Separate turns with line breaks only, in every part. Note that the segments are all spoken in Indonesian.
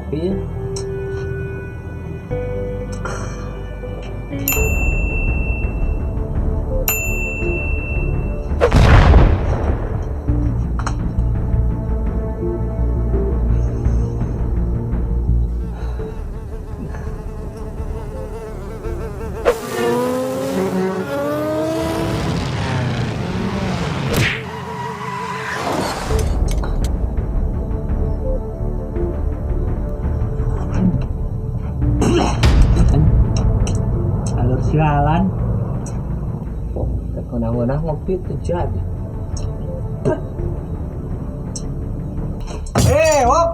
kopi ya. Alur sialan. Kenang-kenang ngopi terjadi. Wop.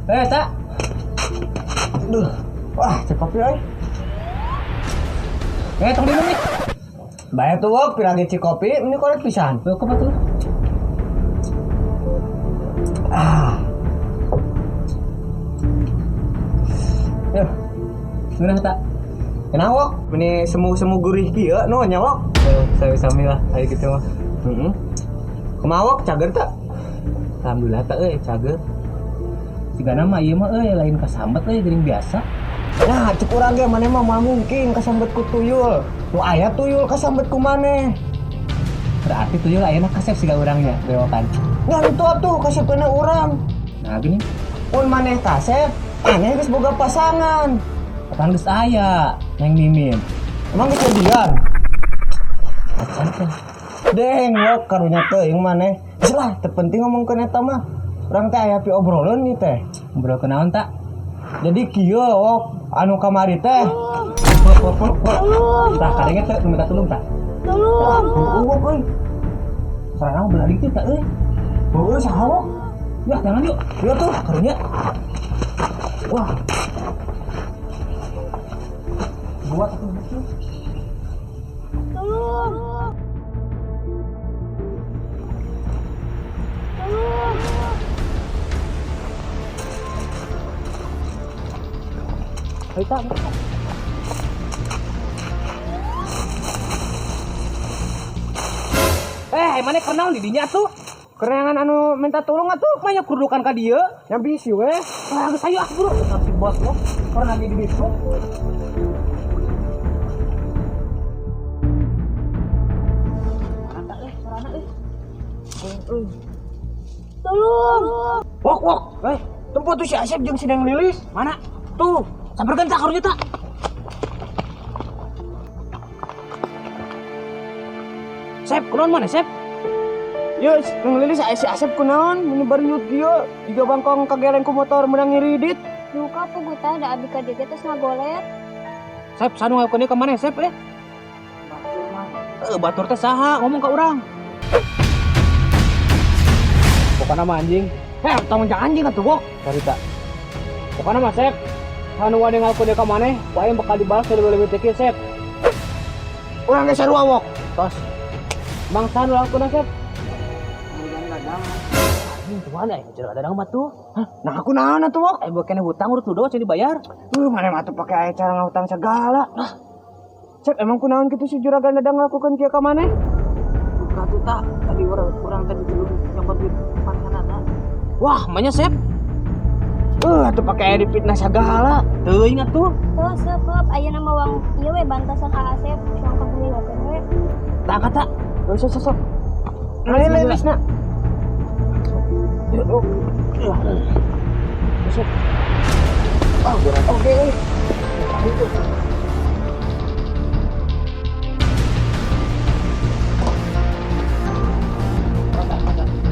Tak. Duh. Wah, cek kopi euy. Tong diminum nih. Bae tuh wop, pirang cek kopi, ini korek pisan. Tuh apa tuh? Yuk. Gimana tak? Kenapa wok? Ini semu-semu gurih kieu nu nya wok. Sami-sami lah kayak gitu mah. Kumaha wok cager tak? Alhamdulillah tak euy cager. Sigana mah ieu mah euy lain kasambet euy geuning biasa. Nah, cek urang ge maneh mah mungkin kasambet ku tuyul. Nu aya tuyul kasambet ku maneh. Berarti tuyul ayeuna kasep siga urangnya bewokan. Nya itu atuh kasepna urang. Nah gini. Mun maneh kasep, aneh geus boga pasangan. Kan geus aya yang mimin. Emang geus jadian? Acan teh. Deng wok karunya teuing maneh. Geus lah, teu penting ngomongkeun eta mah. Urang teh aya pi obrolan ieu teh. Ngobrolkeun naon tak? Jadi kieu wok anu kamari teh. Tah kadenge teh minta tulung tak? Tulung. Wok euy. Sarana belah dikit tak euy. Euy saha wok? Ya jangan yuk. Yuk tuh karunya. Wah. Buat aku gitu. Tolong. Ayo tak. Mana kenaon di dinya tuh? Kerenangan anu minta tolong atuh mah nya kudukan ka dieu yang bisi we. Ah geus ayo bro, tetap si bos lo. Karena lagi di bisu. Anta sarana Tolong. Wok. Tempat tuh si Asep jeung Sidang Lilis. Mana? Tuh, sabarkeun tak karunya tak. Sep, kunaon mana Sep? Yes, ngelilis si Asep kunaon, ini baru yut dia, juga bangkong kageleng ku motor menang ngiridit.
Luka aku guta ada abi ka dieu terus ngagolet.
Sep, sanu ngakeun ka mana Sep batur teh saha ngomong ka urang. Pokona mah anjing. Tong jangan anjing atuh wok. Carita. Pokona mah Sep, anu wani ngakeun ka maneh, wae bakal dibalas lebih teu kieu Sep. Urang ge sarua wok. Tos. Bangsa nu lakukeun Sep. Mana ya cerita dadang mah tuh? Hah? Nah aku naon atuh wok? Bokene hutang urut ludo cen dibayar. Mana mah tuh pake aya cara ngahutang segala. Cep emang kunaon kitu si juragan dadang lakukeun kieu ka maneh? Buka tuh tak tadi urang tadi dulu nyopot duit pancanana. Wah, manya Sep. Atuh pake aya dipitnah segala. Teuing atuh.
Tuh seup ayeuna mah wang ieu we bantasan Asep, suang kagulilokeun we.
Tak kata. Sok. Lilis-na. Masuk. Oke.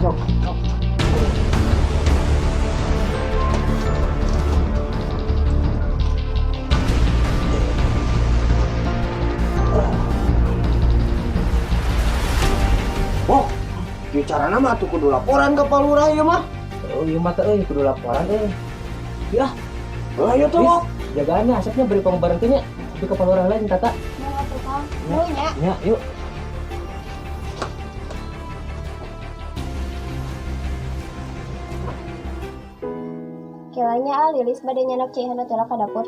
Sok. Wah, bicarana mah tuh kudu laporan ke Pak Lurah ieu mah. Oh iya mah teh kudu laporan Ya. Ayo tuh wok. Jagaannya asapnya beri pengbaran teh nya. Tapi ke Pak Lurah lain tata.
Mau atuh Kang. Mau nya.
Ya, yuk.
Kiranya Lilis bade nyanak cihana teh ka dapur.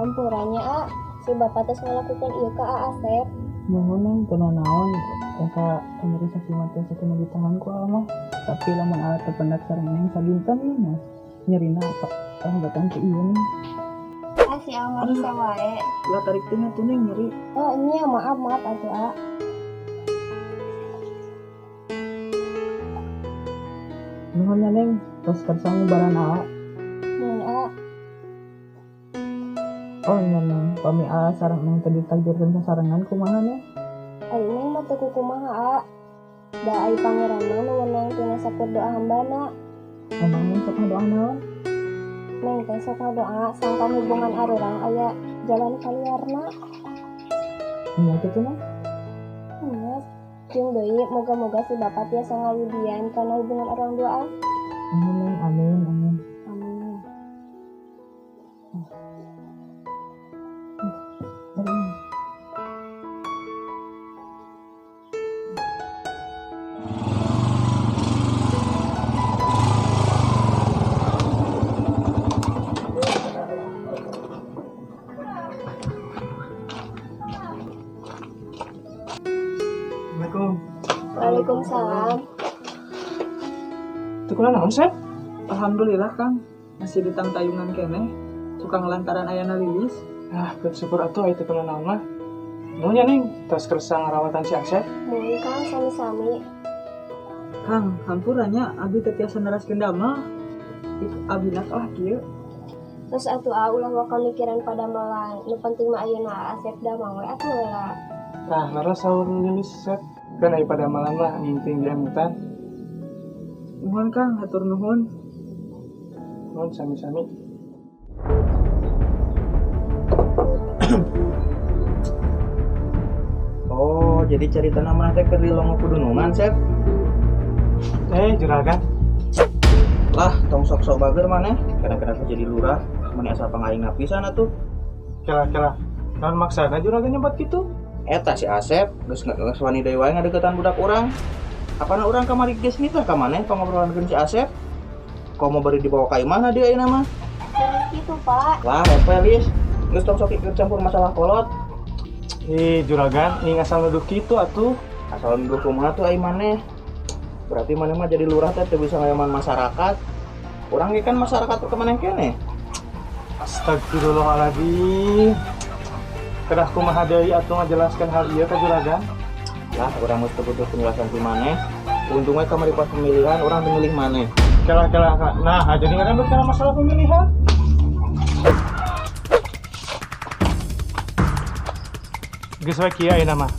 Kampurannya si bapak tes ngelakukan ieu ka Asep.
Mohon neng tenang naon, rasa nyeri saksi mata sakit di tanganku mah. Tapi lamun alat terpendak sareng neng sabinten nih mas. Nyerina apa? Enggak tahu iya nih.
Si Alma bisa wae.
Lah tarik tina tuh neng nyeri.
Oh iya maaf atuh A.
Nuhunnya neng, tos kersang baran A.
Mun A.
Oh iya neng, pami A sareng neng tadi takdirkeun sasarengan kumaha nih?
Ai neng mah teu kumaha A. Da ai pangeran mah nu wenang tina sakur doa hambana.
Emang neng sok doa naon?
Neng teh sok ngadoa sangkan hubungan arurang aya jalan kaliarna.
Iya gitu neng.
Yes. Jeung deui moga-moga si bapak tiasa ngawidian kana hubungan orang dua.
Amin neng, amin.
Amin.
Assalamualaikum.
Waalaikumsalam.
Itu kula naon Sep? Alhamdulillah Kang, masih di tayungan keneh. Suka ngelantaran ayana lilis.
Ah, bersyukur atuh itu kula naon mah. Nuhunnya ning, tos kersa ngarawatan si Asep.
Mun Kang sami-sami.
Kang, hampurannya abi teu tiasa neraskeun damel. Abi nak lah kieu.
Terus atuh ulah waka mikiran pada malang. Nu penting mah ayeuna Asep da mah we atuh lah.
Nah, lara sahur lilis Sep. Kan aya pada malam lah nginting di amutan.
Nuhun Kang, hatur nuhun.
Nuhun sami-sami.
Oh, jadi cerita nama teh keur di Longo Pedunungan, Sep.
Juragan.
Lah, tong sok-sok bager maneh, kadang-kadang jadi lurah, mun asal pangaing pisan atuh.
Kira-kira naon maksana juragan nyebut kitu?
Eta si Asep, geus wani deui wae ngadeukeutan budak urang. Apana urang kamari geus nitah ka maneh pangobrolankeun si Asep? Komo bari dibawa ka imana dia ayeuna mah?
Gitu Pak.
Lah, Evelis, geus tong sok ikut campur masalah kolot.
Juragan, ing asal nuduh kitu atuh.
Asal nuduh kumaha tuh ai maneh. Berarti maneh mah jadi lurah teh teu bisa ngayaman masyarakat. Urang ge kan masyarakat teh kemaneh keneh.
Astagfirullahaladzim. Kedah kumaha deui atuh ngajelaskeun hal ieu ka juragan?
Lah, urang mesti butuh penjelasan ti maneh. Untung we kamari pas pemilihan urang teu milih maneh.
Kela. Nah, jadi ngarembet kana masalah pemilihan. Geus we kieu ayeuna mah.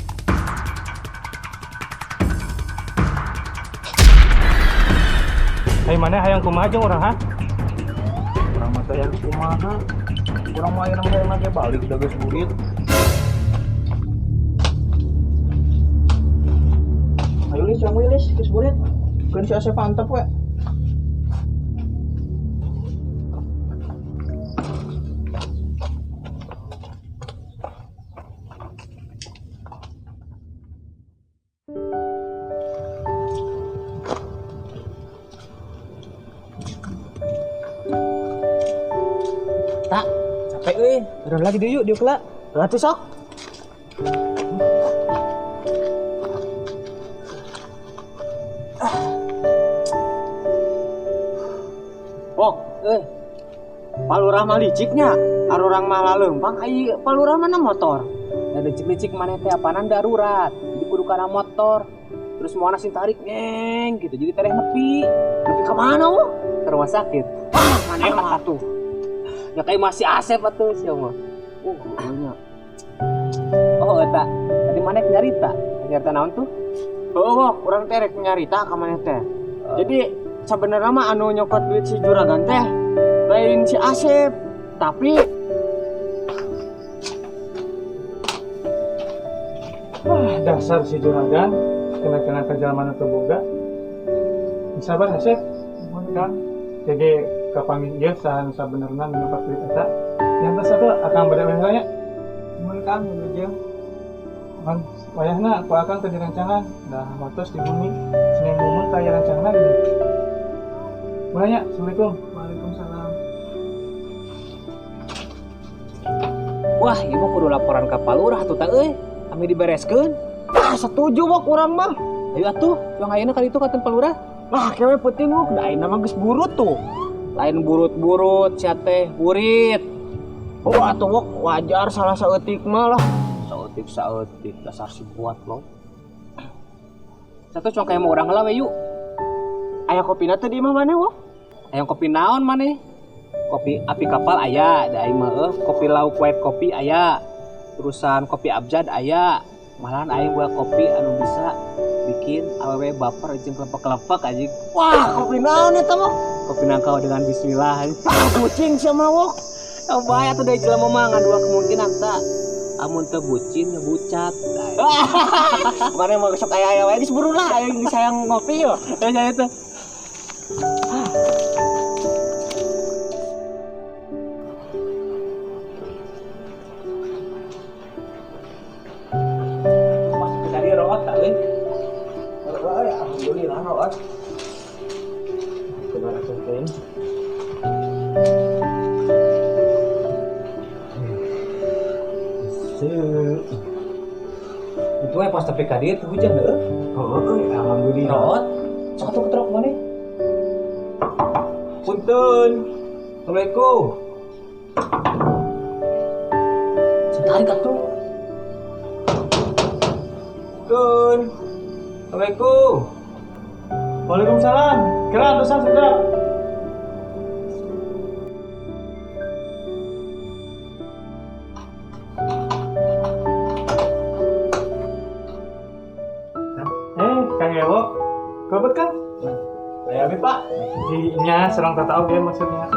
Hai maneh hayang kumaha jeung urang ha?
Urang mah teh yang kumaha? Urang mah ayeuna mah ge balik da geus burit. Ayo lis, yang wilis, geus burit. Keun si Asep antep we. Tak, capek euy. Udah lagi deh yuk, diuk lah. Atuh sok.
Oh, palurah mah liciknya, arurang mah laleumpang, ai palurah mana motor. Da licik-licik maneh teh apanan darurat, jadi kudu kana motor. Terus moana sing tarik neng gitu, jadi tereh nepi. Nepi ka mana wo? Ke rumah sakit. Wah, maneh mah atuh. Ya kayak masih Asep atuh sia mah. Iya. Oh, eta. Tadi maneh nyarita. Nyarita naon tuh? Oh, urang teh rek nyarita ka maneh teh. Jadi sebenarnya mah anu nyokot duit si juragan teh lain si Asep, tapi
Dasar si juragan kena ke jalan mana boga. Sabar Asep, mohon Kang. Jadi kapanggih ieu sahan sabenerna nyokot duit eta. Yang tas satu akan beda-beda nya.
Nuhun Kang, wilujeng.
Kan wayahna ku akang teh dirancangan. Dah watos di bumi. Senin mumun teh aya rancangan lagi. Mulanya, Assalamualaikum.
Waalaikumsalam.
Wah, ieu mah kudu laporan ka Palurah atuh teh euy. Kami dibereskeun.
Setuju wok urang mah.
Ayo atuh, yang ayeuna ka ditu ka Palurah.
Nah, kewe penting wok, da ayeuna mah geus burut tuh.
Lain burut-burut sia teh burit.
Oh, atuh wok wajar salah saeutik mah lah.
Saeutik dasar si buat lo. Satu cuma kayak mau orang heula we yuk.
Aya kopina teh di imah maneh wok?
Aya kopi naon maneh? Kopi api kapal aya, da aing mah kopi lauk white kopi aya. Terusan kopi abjad aya. Malahan aing buat kopi anu bisa bikin awewe baper jeung kelepek-kelepek anjing.
Wah, kopi naon eta mah?
Kopi nangkau dengan bismillah.
Kucing sama wok.
Oh, bahaya tuh dari jelema mah dua kemungkinan tak. Amun teu bucin ya bucat.
Kemarin mau besok aya wae geus buru lah aing disayang ngopi yo.
Saya itu. Masuk tadi root tak euy.
Alhamdulillah root. Coba rasain.
Itu pas tapi ka dieu hujan heuh.
Alhamdulillah.
Root. Sok atuh ketrok maneh.
Punten. Assalamualaikum.
Setarik atuh.
Punten. Assalamualaikum.
Waalaikumsalam. Kira dosa sedap. Kang Ewo, kebet kan?
Aya abi, Pak.
Nya serang tata oge maksudnya.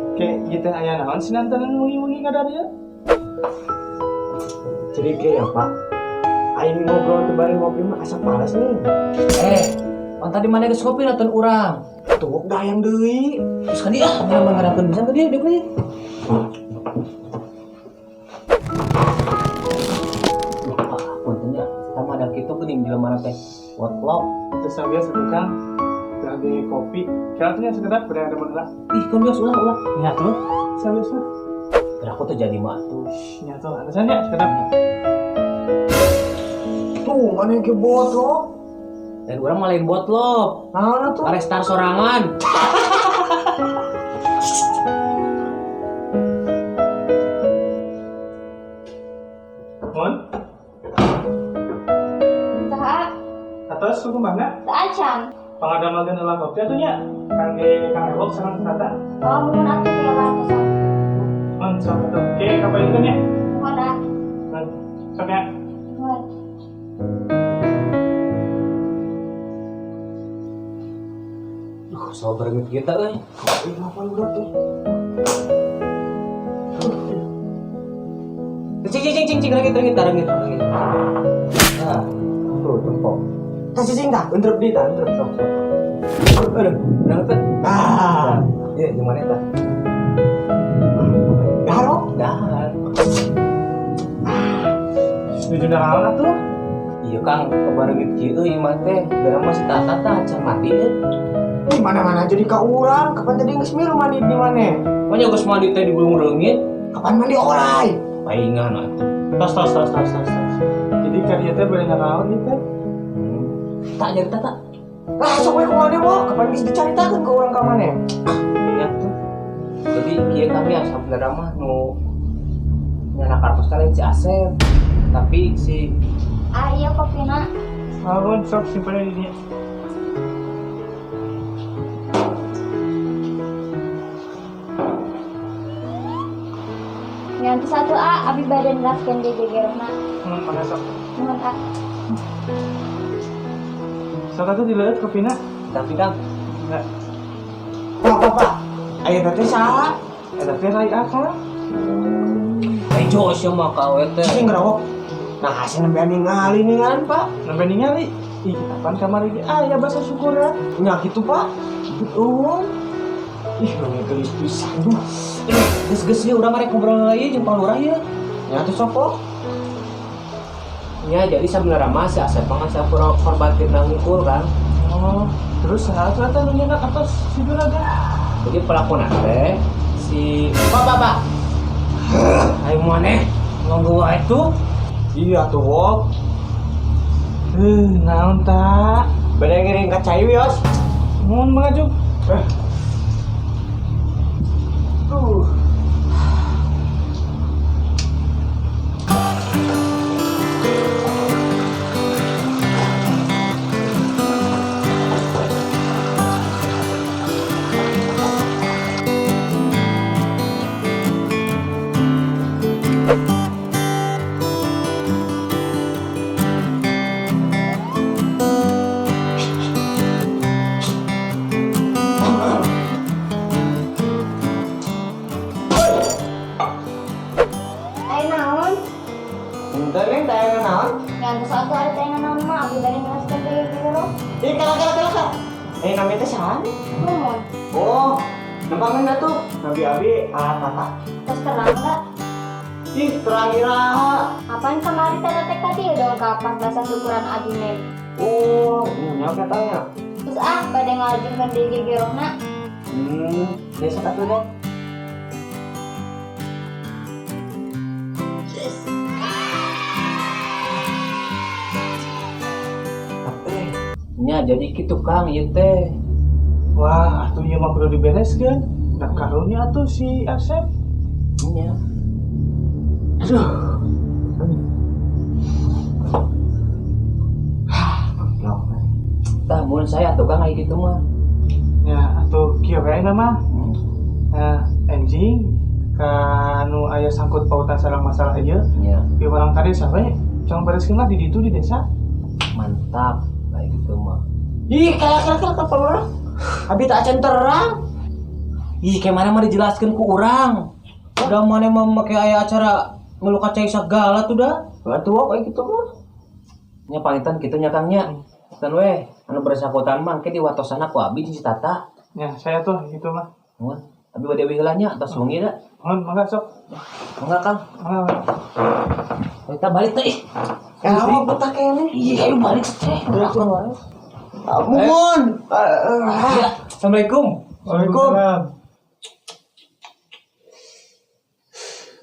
Oke, gitu aya naon sih nantanan wengi-wengi ngadarnya?
Jadi kayak ya, Pak. Aing ngobrol teh bari ngopi mah asa panas nih.
Man tadi mana geus kopi nonton urang.
Tuh wok dayang deui.
Terus kan dia mengharapkan bisa ke dia deui. Puntennya, sama ada kitu geuning jelema teh. Wotlok.
Terus saya sedukang lagi kopi. Kira-kira sekedar berada bener.
Ih, kan biasa ulah.
Nya tuh, saya biasa.
Kira aku tuh jadi mah tuh.
Nya tuh, alasannya sekedar.
Tuh, mana yang kebot lo?
Dan urang malain bot lo.
Naon tuh?
Arestar sorangan.
Mon,
Saha?
atas suku mana?
Saacan.
Pangadamal dan ulang kopi atunya. Kangge Kang Ewo sareng tata.
Oh, mohon atuh kula pesan.
Mon, sok atuh. Oke, kapan itu nya?
Mohon ah.
Mon, sok ya.
Mohon.
So berenget kita euy.
Apa udah tuh?
Cing rengit. Nah, tuh tempok.
Tas cicing dah, entrep di dah, entrep sok.
Aduh, berangkat.
Ah,
Iya, gimana eta?
daro.
Dahar.
Setuju naon atuh?
Iya Kang, kebarengit kieu ieu mah teh, gara masih tata can mati euy.
Di mana-mana jadi ka urang, kapan tadi geus milu mandi di mana?
Pokoknya geus mandi teh di gulung reungit,
Kapan mandi orai?
paingan atuh.
Tos. Jadi kalian teh boleh naon ieu teh?
Tak jadi tata.
Lah, sok we kumaha mo? Kapan geus dicaritakeun ke urang ka maneh?
Ya tuh. Jadi kieu kami asa bener mah nu nyana kartos kalian si Asep. Tapi si
Ah, iya kopina.
Mohon sok simpen di dinya.
Nganti satu A, abi badan raskeun di gegerna.
Mana sok?
Mohon ah.
Sok atuh dileut kopina.
tapi Dang,
Enggak.
Pak. Aya teh saha?
Eta teh rai akal.
Ejo sia mah ka we teh.
Cicing rawok. Nah, hasil nembe ningali ningan, Pak.
Nembe ningali. Ih, kapan kamari ge aya basa syukur ya.
Nya kitu, Pak. Betul. Ih, nanya gelis pisan duh.
Geus-geus ieu urang rek ngobrol lagi jeung Pak Lurah ieu.
Nya tuh sok.
Ya jadi sebenarnya mah si Asep mah saya korban fitnah ngukul kan.
Oh, terus saat nu nyenak atas si Juragan.
Jadi pelaku teh si Pak. Ayo maneh nganggo wae tuh.
Iya tuh Wok.
Naon tak?
Beda ngiring ka Cayu yos.
Mohon mengajuk.
Ayo naon?
Entar nih tayangan naon?
Yang satu ada tayangan naon mah, abdi bari ngelaskeun deui gitu loh.
Ih kala. Namanya teh saha?
Nuhun.
Oh, nampangin tuh. Nabi alat apa?
Terus terang enggak?
Ih, terang-iraha.
Apaan kemari teh teh ka dieu dong ka 14 syukuran adine.
Oh, nya katanya.
Terus bade ngajukeun di gegerona.
Desa satu deh.
Nya jadi gitu Kang ieu teh.
Wah, atuh ieu mah kudu dibereskeun. Da karunya atuh si Asep.
Nya. Tah mun saya tuh Kang aya kitu mah.
Ya, atuh kieu wae mah. Enjing anu aya sangkut pautan sareng masalah ieu.
Nya,
Di barang kade sawe, cang bereskeun mah di ditu di desa.
mantap kayak gitu mah.
Ih, kala Palura. Abi tak acan terang.
Ih, kayak mana mah dijelaskeun ku urang. Udah mana mah make aya acara ngeluka cai segala tuh dah.
Batu Wok kayak gitu mah.
Nya pamitan kitu nya Kang nya. Dan weh, anu bersangkutan mah ke diwatosana ku abi di Citata.
Ya, saya tuh gitu mah.
Mun, abi bade heula nya tos wengi da.
Mohon mangga sok.
Enggak Kang.
Mangga.
Kita balik teh.
Ya, Wok betah kene.
Iya, ayo balik teh.
Ampun.
Ya, Assalamualaikum.
Waalaikumsalam.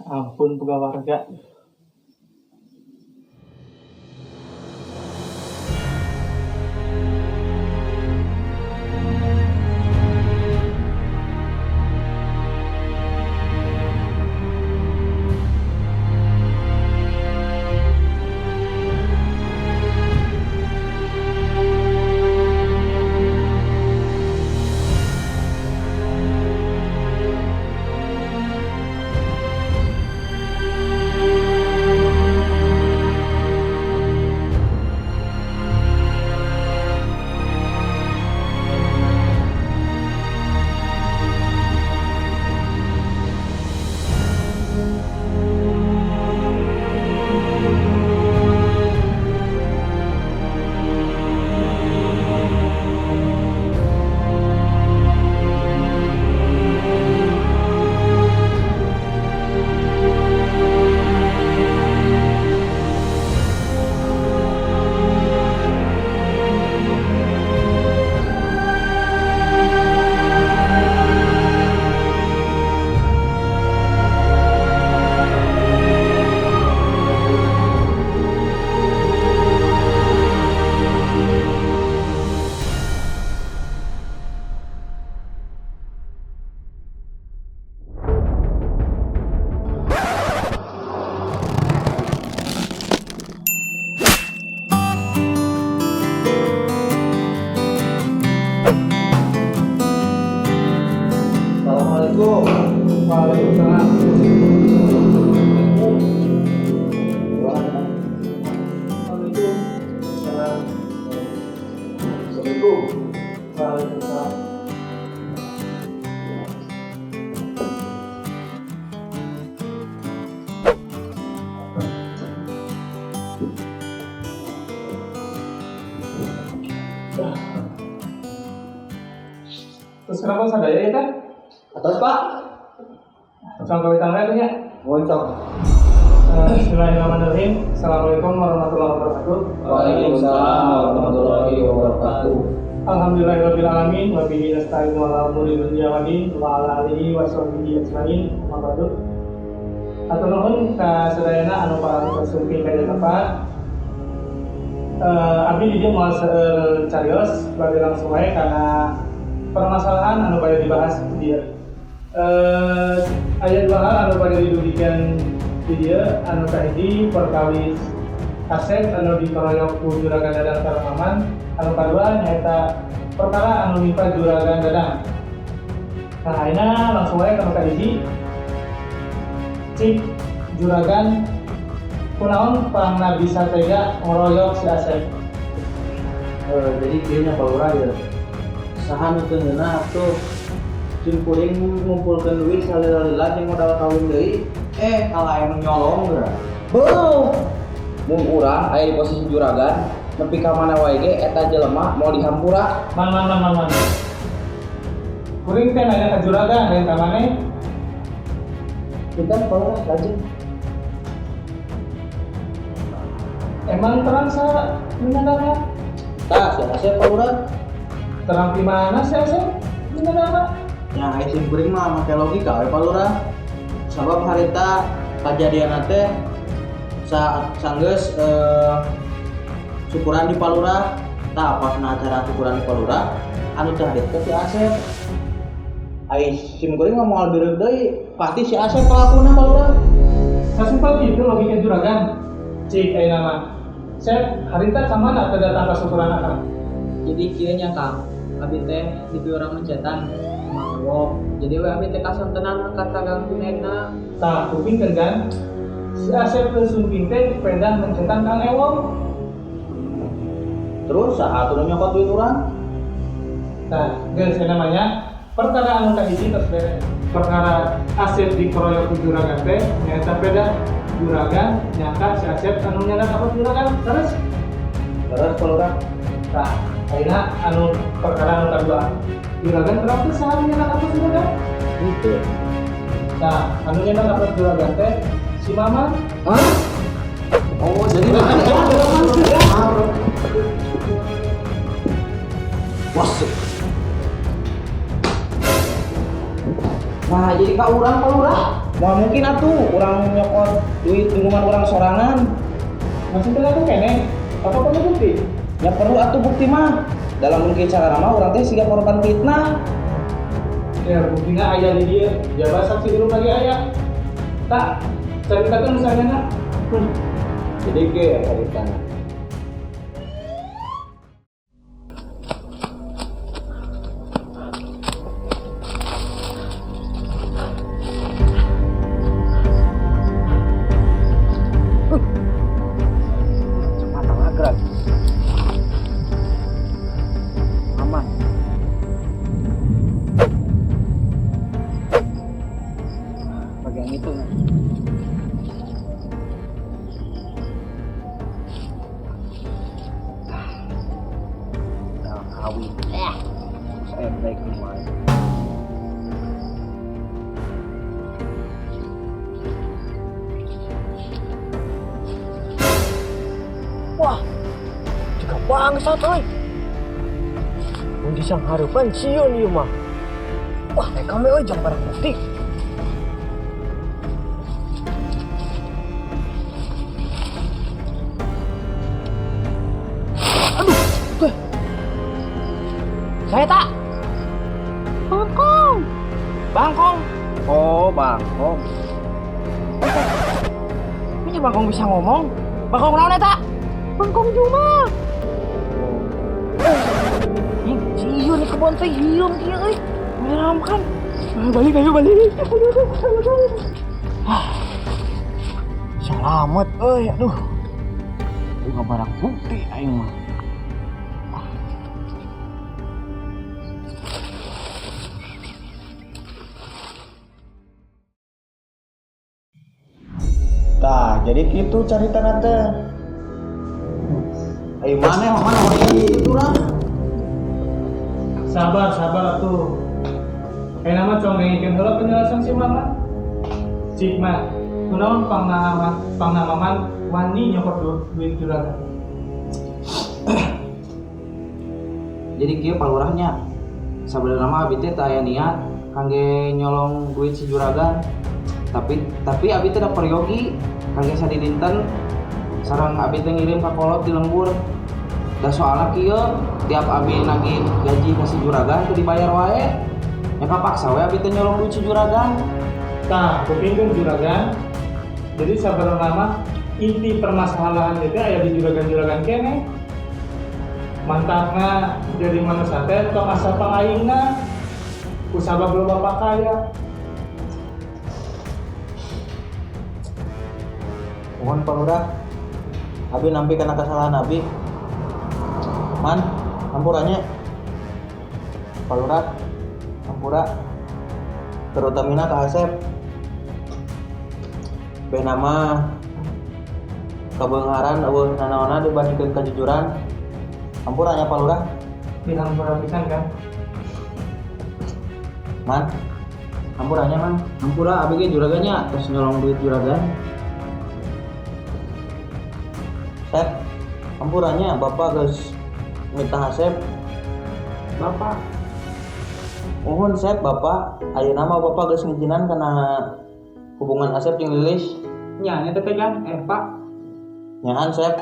Ampun boga warga. Terus kenapa sadaya ya teh?
Atas Pak.
Sampai tangan nya.
Ngoncok.
Bismillahirrahmanirrahim. Assalamualaikum warahmatullahi wabarakatuh.
Waalaikumsalam warahmatullahi wabarakatuh.
Alhamdulillahirrahmanirrahim. Wa bihi nasta'inu ala umuri dunya wa din wa ala alihi wa sahbihi ajmain. Amma ba'du. Atur nuhun ka sadayana anu parantos sumpi ka tempat. Abdi di dieu moal seueur carios bade langsung wae kana permasalahan anu bade dibahas di dieu. Aya dua hal anu bade didudikeun di dieu anu kahiji perkawis Asep anu dikeroyok ku Juragan Dadang sareng Maman, anu kadua nyaeta perkara anu nimpa Juragan Dadang. Nah, ayeuna langsung wae ka kahiji. Cik Juragan kunaon pangna bisa tega ngeroyok si Asep?
Jadi dia Pak Lurah ya. Saha nu teu ngeunah atuh. Cing kuring ngumpulkeun duit salila-lila jeung modal kawin deui, kalah anu nyolong geura. Beuh. Mun urang aya di posisi juragan, nepi ka mana wae ge eta jelema mau dihampura.
Man. Kuring teh nanya ka juragan, lain ka maneh.
Kita Pak Lurah lajeng.
Emang terang sa minadana?
Tah, si Asep Pak Lurah.
Terang di mana sih Asep? Minadana?
Ya, isim kuring mah make logika we Pak Lurah. Sabab harita kajadian teh sanggeus syukuran di Pak Lurah. Tah pas acara syukuran di Pak Lurah anu teh hadir si Asep. Ai sim kuring mah moal beureuh deui, pasti si Asep pelakunya Pak Lurah.
Sasimpel gitu logika juragan. Cik ayeuna mah. Sep, harita ka mana teh datang ka syukuran akang?
Jadi kieu nya Kang, abi teh di urang mencetan mangwo. Jadi we abi teh kasantenan kata Kang Junedna.
Tah, kupingkeun kan? Si Asep teh sumping teh pedan mencetan Kang Ewong.
Terus saha atuh nyokot duit urang?
Nah, geus namanya perkara anu kahiji tos beres. Perkara Asep dikeroyok ku juragan teh nyaeta beda. Juragan nyangka si Asep anu nyana apa juragan? Terus
Pak Lurah.
nah, ayeuna anu perkara anu kadua. Juragan kenapa teh saha nyana apa juragan?
Gitu.
Nah, anu nyana apa juragan teh si Maman.
Hah? Oh, jadi wasuk. Nah, jadi Kak urang Pak Lurah. Wah, mungkin atuh urang nyokot duit lingkungan urang sorangan.
Maksudnya aku kene, apa perlu bukti?
Ya perlu atuh bukti mah. Dalam mungkin cara nama urang teh siga korban fitnah.
Ya, buktinya aya di dia. Jabat saksi dulu lagi aya. Tak, ceritakan misalnya nak.
Jadi ge ceritanya.
Aman. Bagian itu. Kawin. Saya baik kemarin. Wah, juga bangsat oi. Mun disang harapan sieun ieu mah. Wah, mereka mah jang barang bukti. Aduh, tuh. Saya tak. Bangkong. Bangkong. Oh, bangkong. Ini bangkong bisa ngomong. Bangkong naon eta? Bangkong Juma. Si Ion di kebon teh hiung dia euy. Menyeramkan. Balik. Selamat euy, aduh. Boga barang bukti aing mah.
Tah, jadi gitu carita teh. Ayo mana itu urang?
Sabar atuh. Kayak nama cong ngengikeun heula penjelasan si Maman. Cik mah, kunaon pangna Maman wani nyokot duit juragan.
Jadi kieu palurahnya sabenerna mah abi teh teu aya niat kangge nyolong duit si juragan. Tapi abi teh da peryogi kangge sadidinten sareng abi teh ngirim ka kolot di lembur. Da soalna kieu tiap abi nagih gaji ka si juragan teu dibayar wae. Ya kapaksa we abi teh nyolong duit si juragan.
Tah, kupingkeun juragan. Jadi sabenerna mah inti permasalahan itu aya di juragan-juragan kene. Mantapna jadi manusia teh tong asa pangaingna. Kusabab lo bapak kaya.
Mohon Pak Lurah, abi nampi kana kesalahan abi. Man, ampurannya. Pak Lurah, ampura. Terutamina ka Asep. Be nama kabeungaran eueuh nanaonna dibandingkeun kejujuran. Ampurannya Pak Lurah.
Dihampura pisan kan.
Man, ampurannya man. Ampura abi ge juragannya terus nyolong duit juragan. Sep, ampurannya Bapak geus minta Asep. Bapak. Mohon Sep Bapak, ayeuna mah Bapak geus ngijinan kana hubungan Asep jeung Lilis.
Nya teh kan Pak.
Nyaan Sep.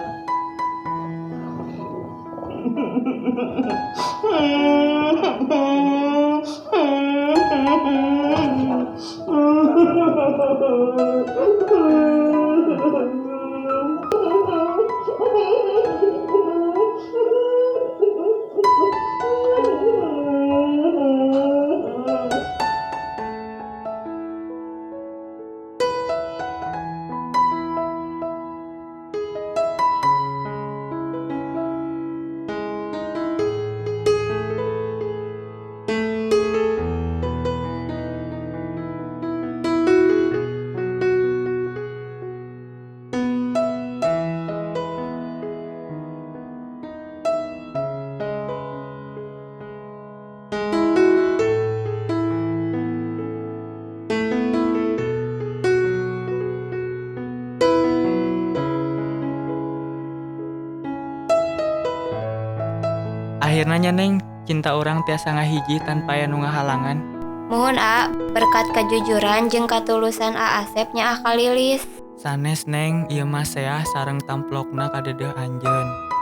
Akhirnya Neng, cinta orang tiasa ngahiji tanpa aya nu ngahalangan.
Mohon A, berkat kejujuran jeung katulusan A Asep nya ka Lilis.
Sanes Neng, ieu mah seah sareng tamplokna kadedeh anjeun.